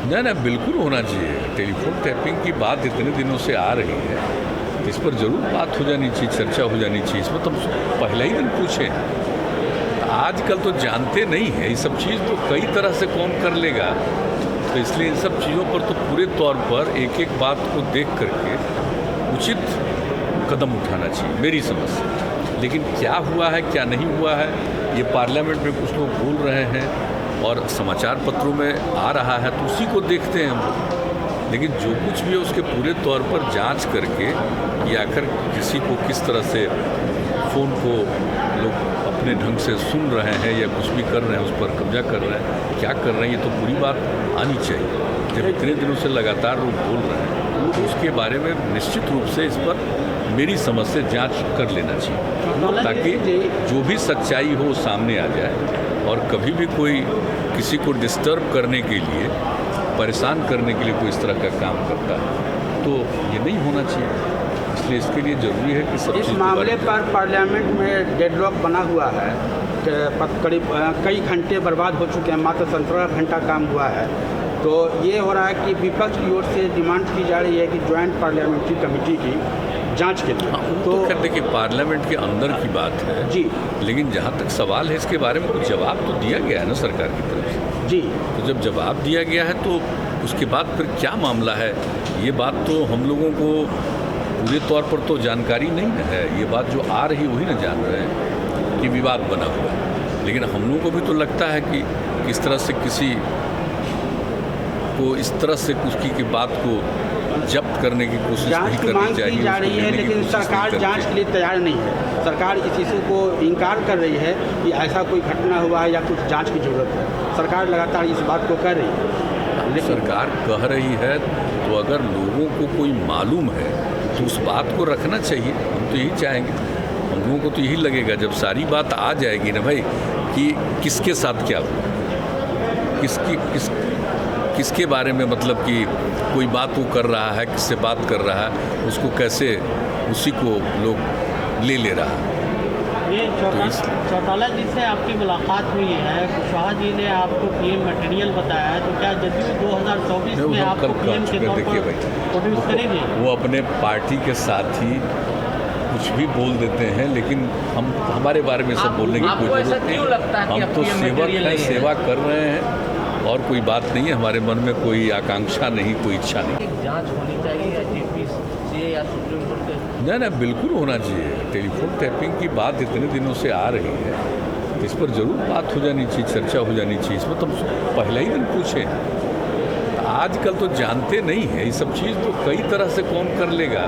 ना बिल्कुल होना चाहिए। टेलीफोन टैपिंग की बात इतने दिनों से आ रही है, इस पर ज़रूर बात हो जानी चाहिए, चर्चा हो जानी चाहिए। इसमें तो पहले ही दिन पूछें। आजकल तो जानते नहीं है ये सब चीज़, तो कई तरह से कौन कर लेगा, तो इसलिए इन सब चीज़ों पर तो पूरे तौर पर एक एक बात को देख करके उचित कदम उठाना चाहिए मेरी समझ से। लेकिन क्या हुआ है क्या नहीं हुआ है, ये पार्लियामेंट में कुछ लोग बोल रहे हैं और समाचार पत्रों में आ रहा है, तो उसी को देखते हैं हम लोग। लेकिन जो कुछ भी है उसके पूरे तौर पर जांच करके कि आखिर किसी को किस तरह से फ़ोन को लोग अपने ढंग से सुन रहे हैं या कुछ भी कर रहे हैं, उस पर कब्जा कर रहे हैं, क्या कर रहे हैं, ये तो पूरी बात आनी चाहिए। जब इतने दिनों से लगातार लोग बोल रहे हैं तो उसके बारे में निश्चित रूप से इस पर मेरी समझ से जांच कर लेना चाहिए, ताकि जो भी सच्चाई हो सामने आ जाए। और कभी भी कोई किसी को डिस्टर्ब करने के लिए, परेशान करने के लिए कोई इस तरह का काम करता है तो ये नहीं होना चाहिए। इसलिए इसके लिए ज़रूरी है कि सब इस मामले पर पार्लियामेंट में डेडलॉक बना हुआ है, करीब कई घंटे बर्बाद हो चुके हैं, मात्र 17 घंटा काम हुआ है। तो ये हो रहा है कि विपक्ष की ओर से डिमांड की जा रही है कि ज्वाइंट पार्लियामेंट्री कमेटी की जांच के लिए। तो खैर देखिए, पार्लियामेंट के अंदर की बात है जी, लेकिन जहाँ तक सवाल है इसके बारे में कुछ जवाब तो दिया गया है ना सरकार की तरफ से जी। तो जब जवाब दिया गया है तो उसके बाद फिर क्या मामला है, ये बात तो हम लोगों को पूरे तौर पर तो जानकारी नहीं है। ये बात जो आ रही वही ना जान रहे हैं कि विवाद बना हुआ है। लेकिन हम लोगों को भी तो लगता है कि किस तरह से किसी को इस तरह से उसकी की बात को जब्त करने की कोशिश नहीं करनी चाहिए। जा रही है, लेकिन सरकार जांच के लिए तैयार नहीं है। सरकार इस इशू को इनकार कर रही है कि ऐसा कोई घटना हुआ है या कुछ जांच की जरूरत है। सरकार लगातार इस बात को कह रही है। लेकिन सरकार कह रही है तो अगर लोगों को कोई मालूम है तो उस बात को रखना चाहिए। हम तो यही चाहेंगे, हम लोगों को तो यही लगेगा जब सारी बात आ जाएगी ना भाई कि किसके साथ क्या हुआ, किसके बारे में, मतलब कि कोई बात वो कर रहा है, किससे बात कर रहा है, उसको कैसे उसी को लोग ले रहा है। ये चौटाला जी से आपकी मुलाकात हुई है, कुशवाहा जी ने आपको पीएम मटेरियल बताया है, तो क्या जदयू 2024 में आपको पीएम के तौर पर प्रोड्यूस करेंगे? वो अपने पार्टी के साथ ही कुछ भी बोल देते हैं, लेकिन हमारे बारे में सब बोलने की कोई जरूरत नहीं। हम तो सेवक हैं, सेवा कर रहे हैं और कोई बात नहीं है। हमारे मन में कोई आकांक्षा नहीं, कोई इच्छा नहीं। जांच होनी चाहिए जेपीसी या सुप्रीम कोर्ट के? ना बिल्कुल होना चाहिए। टेलीफोन टैपिंग की बात इतने दिनों से आ रही है, इस पर ज़रूर बात हो जानी चाहिए, चर्चा हो जानी चाहिए। इसमें तो पहले ही दिन पूछें। आजकल तो जानते नहीं है ये सब चीज़, तो कई तरह से कौन कर लेगा,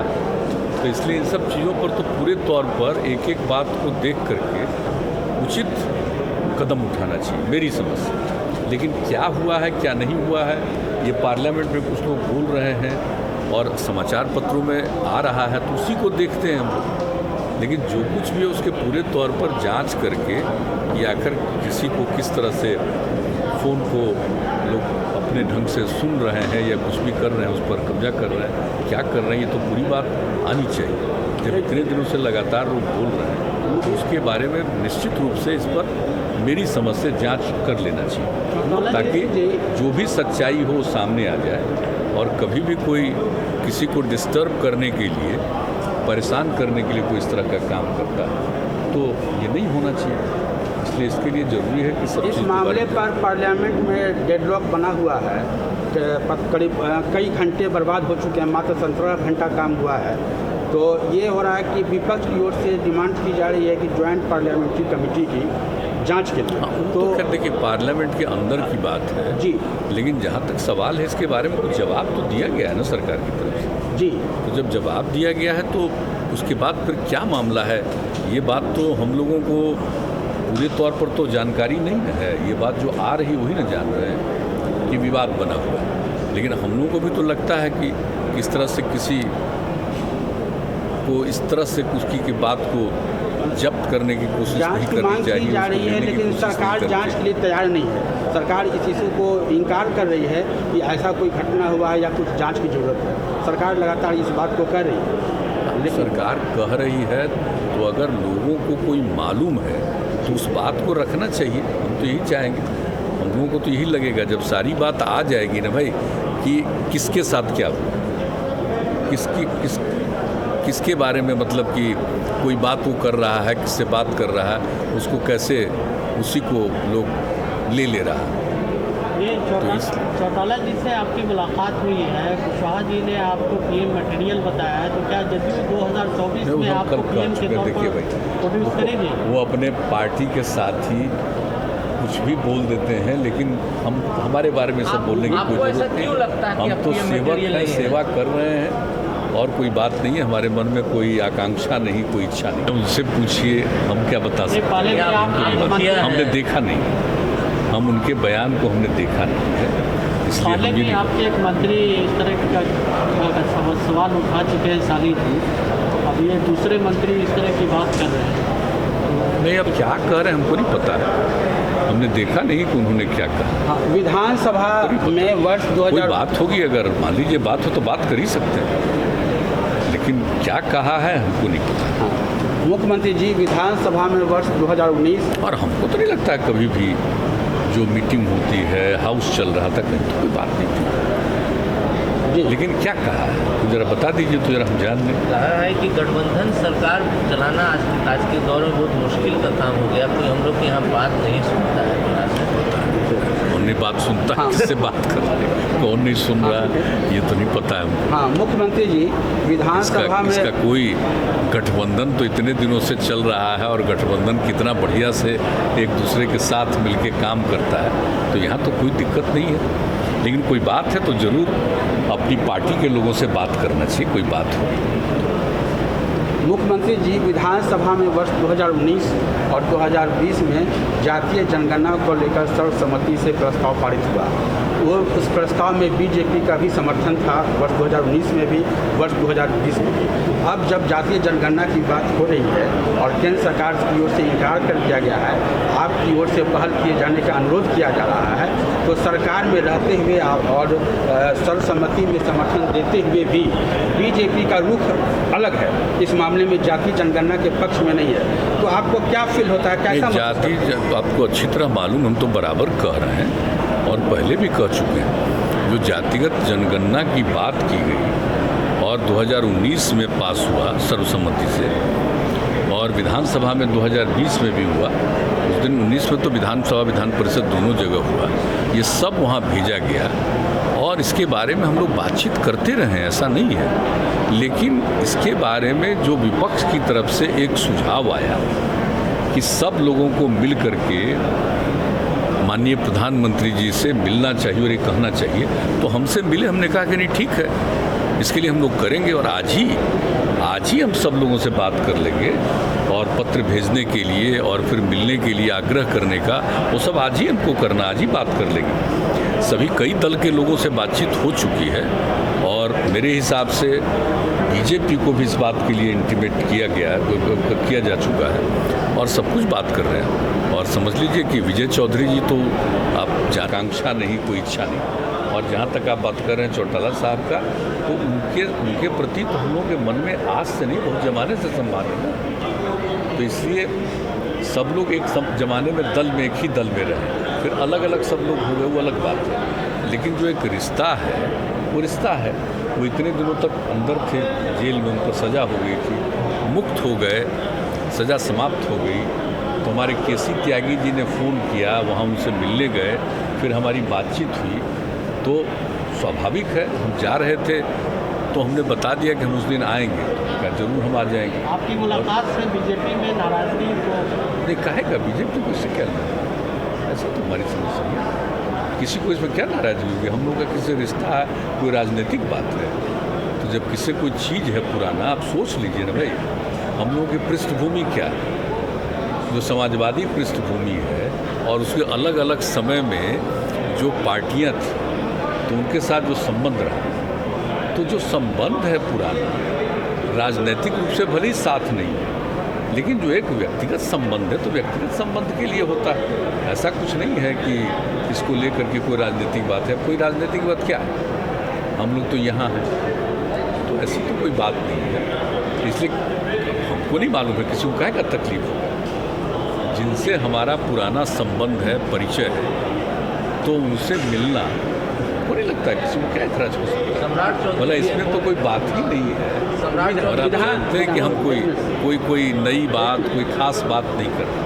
तो इसलिए इन सब चीज़ों पर तो पूरे तौर पर एक एक बात को देख करके उचित कदम उठाना चाहिए मेरी समझ से। लेकिन क्या हुआ है क्या नहीं हुआ है, ये पार्लियामेंट में कुछ लोग बोल रहे हैं और समाचार पत्रों में आ रहा है, तो उसी को देखते हैं हम लोग। लेकिन जो कुछ भी है उसके पूरे तौर पर जांच करके कि आखिर किसी को किस तरह से फ़ोन को लोग अपने ढंग से सुन रहे हैं या कुछ भी कर रहे हैं, उस पर कब्जा कर रहे हैं, क्या कर रहे हैं, ये तो पूरी बात आनी चाहिए। जब इतने दिनों से लगातार लोग बोल रहे हैं तो उसके बारे में निश्चित रूप से इस पर मेरी समझ से जांच कर लेना चाहिए, ताकि जो भी सच्चाई हो सामने आ जाए। और कभी भी कोई किसी को डिस्टर्ब करने के लिए, परेशान करने के लिए कोई इस तरह का काम करता है तो ये नहीं होना चाहिए। इसलिए इसके लिए ज़रूरी है कि सब इस मामले पर पार्लियामेंट में डेडलॉक बना हुआ है, करीब कई घंटे बर्बाद हो चुके हैं, मात्र 17 घंटा काम हुआ है। तो ये हो रहा है कि विपक्ष की ओर से डिमांड की जा रही है कि ज्वाइंट पार्लियामेंट्री कमेटी की जांच के लिए। तो खैर देखिए, पार्लियामेंट के अंदर की बात है जी, लेकिन जहाँ तक सवाल है इसके बारे में कुछ जवाब तो दिया गया है ना सरकार की तरफ से जी। तो जब जवाब दिया गया है तो उसके बाद फिर क्या मामला है, ये बात तो हम लोगों को पूरे तौर पर तो जानकारी नहीं है। ये बात जो आ रही वही ना जान रहे हैं कि विवाद बना हुआ है। लेकिन हम लोगों को भी तो लगता है कि किस तरह से किसी को इस तरह से उसकी की बात को जब्त करने की कोशिश नहीं करनी चाहिए। जा रही है, लेकिन सरकार जांच के लिए तैयार नहीं है। सरकार इस इशू को इनकार कर रही है कि ऐसा कोई घटना हुआ है या कुछ जांच की जरूरत है। सरकार लगातार इस बात को कह रही है। लेकिन सरकार कह रही है तो अगर लोगों को कोई मालूम है तो उस बात को रखना चाहिए। हम तो यही चाहेंगे, हम लोगों को तो यही लगेगा जब सारी बात आ जाएगी ना भाई कि किसके साथ क्या हुआ, किसके बारे में, मतलब कि कोई बात वो कर रहा है, किससे बात कर रहा है, उसको कैसे उसी को लोग ले रहा है। ये चौटाला जी से आपकी मुलाकात हुई है, कुशवाहा जी ने आपको पीएम मटेरियल बताया है, तो क्या जदयू 2024 में आपको पीएम के तौर पर प्रोड्यूस करेगी? वो अपने पार्टी के साथ ही कुछ भी बोल देते हैं, लेकिन हम हमारे बारे में सब बोलने की कोई जरूरत नहीं। हम तो सेवक हैं, सेवा कर रहे हैं और कोई बात नहीं है, हमारे मन में कोई आकांक्षा नहीं, कोई इच्छा नहीं। उनसे पूछिए, हम क्या बता सकते हैं, हमने देखा नहीं, हम उनके बयान को हमने देखा नहीं है, इसलिए पहले भी आपके एक मंत्री इस तरह का सवाल उठा चुके हैं साली जी, अब ये दूसरे मंत्री इस तरह की बात कर रहे हैं। नहीं, अब क्या कह रहे हैं हमको नहीं पता है, हमने देखा नहीं कि उन्होंने क्या कहा। हाँ, विधानसभा में वर्ष 2000 कोई बात होगी, अगर मान लीजिए बात हो तो बात कर ही सकते हैं, लेकिन क्या कहा है हमको नहीं पता। हाँ, मुख्यमंत्री जी विधानसभा में वर्ष 2019, और हमको तो नहीं लगता है कभी भी जो मीटिंग होती है, हाउस चल रहा था, कहीं तो कोई बात नहीं थी, लेकिन क्या कहा है तो जरा बता दीजिए, तो जरा हम जान लें। कहा है कि गठबंधन सरकार चलाना आज के दौर में बहुत मुश्किल का काम हो गया, कोई हम लोग की यहाँ बात नहीं सुनता है। कौन नहीं बात सुनता, हाँ। किससे बात कर रहे हैं, कौन नहीं सुन रहा है, ये तो नहीं पता है हमको। हाँ, मुख्यमंत्री जी विधानसभा में इसका कोई गठबंधन तो इतने दिनों से चल रहा है और गठबंधन कितना बढ़िया से एक दूसरे के साथ मिलके काम करता है, तो यहाँ तो कोई दिक्कत नहीं है, लेकिन कोई बात है तो ज़रूर अपनी पार्टी के लोगों से बात करना चाहिए, कोई बात हो। मुख्यमंत्री जी विधानसभा में वर्ष 2019 और 2020 में जातीय जनगणना को लेकर सर्वसम्मति से प्रस्ताव पारित हुआ। वो उस प्रस्ताव में बीजेपी का भी समर्थन था, वर्ष 2019 में भी, वर्ष 2020 में भी। अब जब जातीय जनगणना की बात हो रही है और केंद्र सरकार की ओर से इनकार कर दिया गया है, आपकी ओर से पहल किए जाने का अनुरोध किया जा रहा है, तो सरकार में रहते हुए आप और सर्वसम्मति में समर्थन देते हुए भी बीजेपी का रुख अलग है, इस मामले में जातीय जनगणना के पक्ष में नहीं है, तो आपको क्या फील होता है, कैसा? जाति आपको अच्छी तरह मालूम, हम तो बराबर कह रहे हैं और पहले भी कह चुके हैं, जो जातिगत जनगणना की बात की गई और 2019 में पास हुआ सर्वसम्मति से और विधानसभा में 2020 में भी हुआ, उस दिन 19 में तो विधानसभा विधान परिषद दोनों जगह हुआ, ये सब वहाँ भेजा गया और इसके बारे में हम लोग बातचीत करते रहे, ऐसा नहीं है, लेकिन इसके बारे में जो विपक्ष की तरफ से एक सुझाव आया कि सब लोगों को मिल करके माननीय प्रधानमंत्री जी से मिलना चाहिए और ये कहना चाहिए, तो हमसे मिले, हमने कहा कि नहीं ठीक है, इसके लिए हम लोग करेंगे और आज ही हम सब लोगों से बात कर लेंगे और पत्र भेजने के लिए और फिर मिलने के लिए आग्रह करने का वो सब आज ही हमको करना, आज ही बात कर लेंगे। सभी कई दल के लोगों से बातचीत हो चुकी है और मेरे हिसाब से बीजेपी को भी इस बात के लिए इंटीमेट किया जा चुका है और सब कुछ बात कर रहे हैं। और समझ लीजिए कि विजय चौधरी जी तो आप आकांक्षा नहीं, कोई इच्छा नहीं, और जहाँ तक आप बात कर रहे हैं चौटाला साहब का, तो उनके प्रति तो हम लोगों के मन में आज से नहीं, बहुत ज़माने से सम्मान है ना, तो इसलिए सब लोग एक ज़माने में एक ही दल में रहे, फिर अलग अलग सब लोग हो गए, वो अलग बात है, लेकिन जो एक रिश्ता है वो रिश्ता है। वो इतने दिनों तक अंदर थे, जेल में, उनको सज़ा हो गई थी, मुक्त हो गए, सज़ा समाप्त हो गई, तो हमारे केसी त्यागी जी ने फ़ोन किया, वहाँ उनसे मिलने गए, फिर हमारी बातचीत हुई, तो स्वाभाविक है हम जा रहे थे तो हमने बता दिया कि हम उस दिन आएंगे, तो क्या जरूर हम आ जाएंगे। आपकी मुलाकात से बीजेपी में नाराज़गी को नहीं कहेगा, बीजेपी को इससे क्या लेना, ऐसा तो हमारी समझ नहीं है, किसी को इसमें क्या नाराज़गी होगी, हम लोग का किसी रिश्ता है, कोई राजनीतिक बात है, तो जब किसी कोई चीज़ है पुराना, आप सोच लीजिए ना भाई, हम लोगों की पृष्ठभूमि क्या है, जो समाजवादी पृष्ठभूमि है और उसके अलग अलग समय में जो पार्टियां थी, तो उनके साथ जो संबंध रहा, तो जो संबंध है पुराना, राजनीतिक रूप से भले ही साथ नहीं है, लेकिन जो एक व्यक्तिगत संबंध है तो व्यक्तिगत संबंध के लिए होता है, ऐसा कुछ नहीं है कि इसको लेकर के कोई राजनीतिक बात है। कोई राजनीतिक बात क्या है, हम लोग तो यहाँ हैं, तो ऐसी तो कोई बात नहीं है, इसलिए हमको नहीं मालूम है किसी को काहे का तकलीफ हो, जिनसे हमारा पुराना संबंध है, परिचय है, तो उनसे मिलना को नहीं लगता किसी को क्या एतराज हो सकता है। सम्राट चौधरी बोला इसमें तो कोई बात ही नहीं है। सम्राट और आप चौधरी जानते हैं कि हम कोई नई बात, कोई खास बात नहीं कर रहे,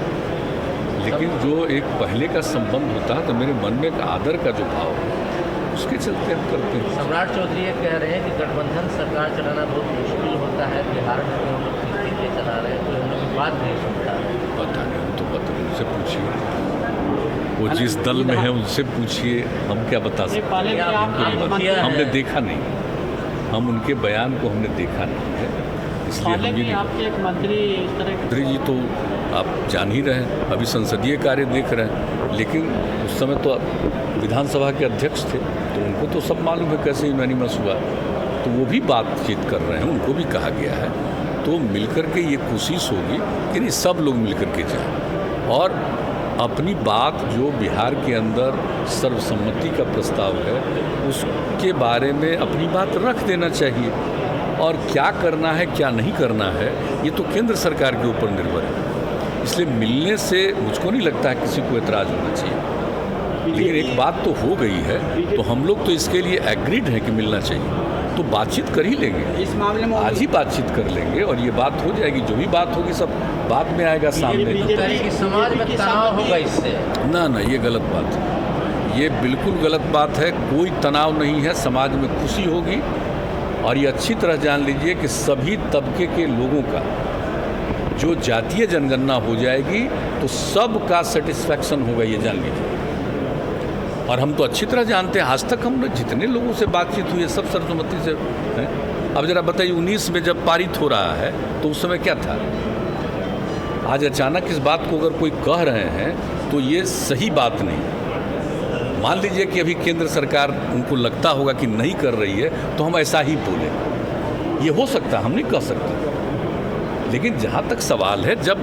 लेकिन जो एक पहले का संबंध होता है तो मेरे मन में एक आदर का जो भाव है उसके चलते हम करते हैं। सम्राट चौधरी ये कह रहे हैं कि गठबंधन सरकार चलाना बहुत मुश्किल होता है, बिहार में तो हम लोग ठीक चला रहे हैं, कोई हम लोग की बात नहीं सुनता है। पता नहीं, तो पता नहीं, उनसे पूछिए, वो जिस दल में है उनसे पूछिए, हम क्या बता सकते पहले भी हैं। आप हमने देखा नहीं, हम उनके बयान को हमने देखा नहीं है, इसलिए पहले हम भी ये आपके एक मंत्री इस तरह के मंत्री जी तो आप जान ही रहे हैं, अभी संसदीय कार्य देख रहे हैं, लेकिन उस समय तो विधानसभा के अध्यक्ष थे तो उनको तो सब मालूम है कैसे यूनानिमस हुआ, तो वो भी बातचीत कर रहे हैं, उनको भी कहा गया है। तो मिलकर के ये कोशिश होगी कि नहीं सब लोग मिलकर के जाएं और अपनी बात जो बिहार के अंदर सर्वसम्मति का प्रस्ताव है उसके बारे में अपनी बात रख देना चाहिए, और क्या करना है क्या नहीं करना है ये तो केंद्र सरकार के ऊपर निर्भर है। इसलिए मिलने से मुझको नहीं लगता है किसी को एतराज़ होना चाहिए, लेकिन एक बात तो हो गई है तो हम लोग तो इसके लिए एग्रीड हैं कि मिलना चाहिए, तो बातचीत कर ही लेंगे, इस मामले में आज ही बातचीत कर लेंगे और ये बात हो जाएगी। जो भी बात होगी सब बाद में आएगा सामने। कि समाज में तनाव होगा इससे। ना ये गलत बात है, ये बिल्कुल गलत बात है। कोई तनाव नहीं है, समाज में खुशी होगी। और ये अच्छी तरह जान लीजिए कि सभी तबके के लोगों का जो जातीय जनगणना हो जाएगी तो सबका सेटिस्फैक्शन होगा, ये जान लीजिए। और हम तो अच्छी तरह जानते हैं, आज तक हमने जितने लोगों से बातचीत हुई है सब सर्वसम्मति से है। अब जरा बताइए 19 में जब पारित हो रहा है तो उस समय क्या था? आज अचानक इस बात को अगर कोई कह रहे हैं तो ये सही बात नहीं। मान लीजिए कि अभी केंद्र सरकार उनको लगता होगा कि नहीं कर रही है तो हम ऐसा ही बोलें, ये हो सकता है, हम नहीं कह सकते। लेकिन जहाँ तक सवाल है, जब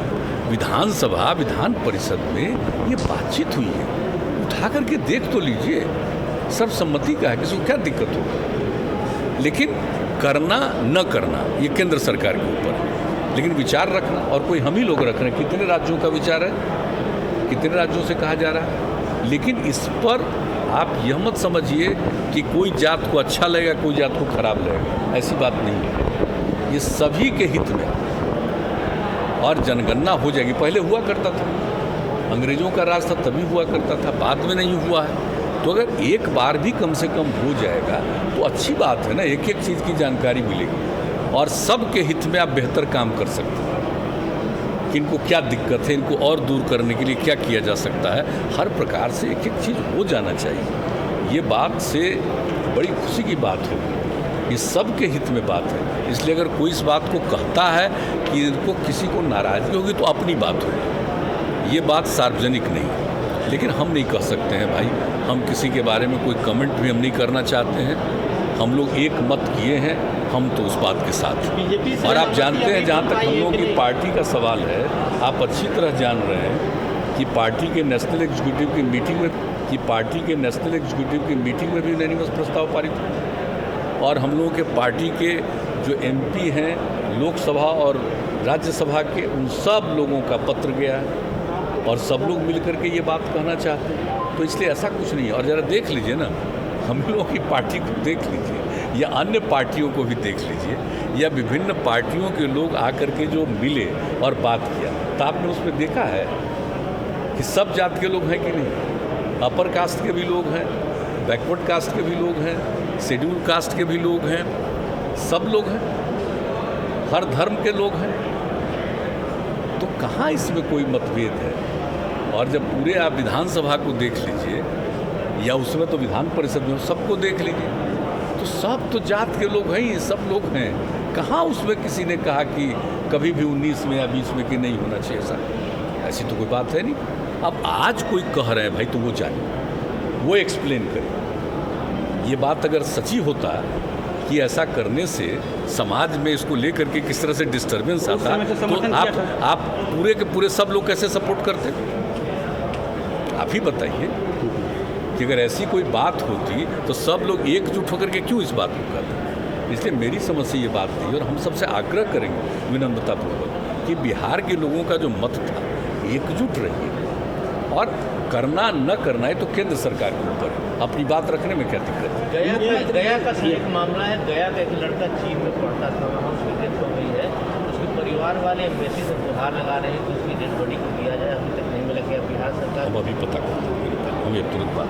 विधानसभा विधान परिषद में ये बातचीत हुई है, उठा करके देख तो लीजिए, सर्वसम्मति का है, किसी को क्या दिक्कत होगी। लेकिन करना न करना ये केंद्र सरकार के ऊपर है, लेकिन विचार रखना और कोई हम ही लोग रख रहे हैं। कितने राज्यों का विचार है, कितने राज्यों से कहा जा रहा है, लेकिन इस पर आप यह मत समझिए कि कोई जात को अच्छा लगेगा कोई जात को खराब लगेगा, ऐसी बात नहीं है। ये सभी के हित में और जनगणना हो जाएगी। पहले हुआ करता था, अंग्रेजों का राज था तभी हुआ करता था, बाद में नहीं हुआ है। तो अगर एक बार भी कम से कम हो जाएगा तो अच्छी बात है ना, एक एक चीज़ की जानकारी मिलेगी और सबके हित में आप बेहतर काम कर सकते हैं कि इनको क्या दिक्कत है, इनको और दूर करने के लिए क्या किया जा सकता है। हर प्रकार से एक एक चीज़ हो जाना चाहिए। ये बात से बड़ी खुशी की बात होगी, ये सब के हित में बात है। इसलिए अगर कोई इस बात को कहता है कि इनको किसी को नाराज़गी होगी तो अपनी बात होगी, ये बात सार्वजनिक नहीं है। लेकिन हम नहीं कह सकते हैं भाई, हम किसी के बारे में कोई कमेंट भी हम नहीं करना चाहते हैं। हम लोग एक मत किए हैं, हम तो उस बात के साथ हैं। और आप जानते हैं, जहाँ तक हम लोगों की पार्टी का सवाल है, आप अच्छी तरह जान रहे हैं कि पार्टी के नेशनल एग्जीक्यूटिव की मीटिंग में भी यूनानिमस प्रस्ताव पारित हुआ। और हम लोगों के पार्टी के जो एमपी हैं लोकसभा और राज्यसभा के, उन सब लोगों का पत्र गया है और सब लोग मिलकर के ये बात कहना चाहते हैं। तो इसलिए ऐसा कुछ नहीं है। और ज़रा देख लीजिए ना, हम लोगों की पार्टी को देख लीजिए या अन्य पार्टियों को भी देख लीजिए, या विभिन्न पार्टियों के लोग आकर के जो मिले और बात किया, तो आपने उसमें देखा है कि सब जात के लोग हैं कि नहीं। अपर कास्ट के भी लोग हैं, बैकवर्ड कास्ट के भी लोग हैं, शेड्यूल कास्ट के भी लोग हैं, सब लोग हैं, हर धर्म के लोग हैं। तो कहाँ इसमें कोई मतभेद है। और जब पूरे आप विधानसभा को देख लीजिए या उसमें तो विधान परिषद में सबको देख लीजिए, तो सब तो जात के लोग हैं ही, सब लोग हैं। कहाँ उसमें किसी ने कहा कि कभी भी 19 में या 20 में कि नहीं होना चाहिए ऐसा, ऐसी तो कोई बात है नहीं। अब आज कोई कह रहे हैं भाई, तो वो जाने, वो एक्सप्लेन करें। ये बात अगर सच्ची होता कि ऐसा करने से समाज में इसको लेकर के किस तरह से डिस्टर्बेंस आता, तो आप पूरे के पूरे सब लोग कैसे सपोर्ट करते? आप ही बताइए कि अगर ऐसी कोई बात होती तो सब लोग एकजुट होकर के क्यों इस बात को करते? इसलिए मेरी समझ से ये बात थी और हम सबसे आग्रह करेंगे विनम्रतापूर्वक कि बिहार के लोगों का जो मत था, एकजुट रहिए, और करना न करना है तो केंद्र सरकार के ऊपर है। अपनी बात रखने में क्या दिक्कत है? गया का एक मामला है। गया का एक लड़का चीन में पढ़ता था, वहाँ उसकी डेथ हो गई है। उसके परिवार वाले एम्बेसी से गुहार लगा रहे हैं कि उसकी डेड बॉडी को दिया जाए, अभी तक नहीं मिला। क्या बिहार सरकार अब अभी पता करते हैं, हमें तुरंत बात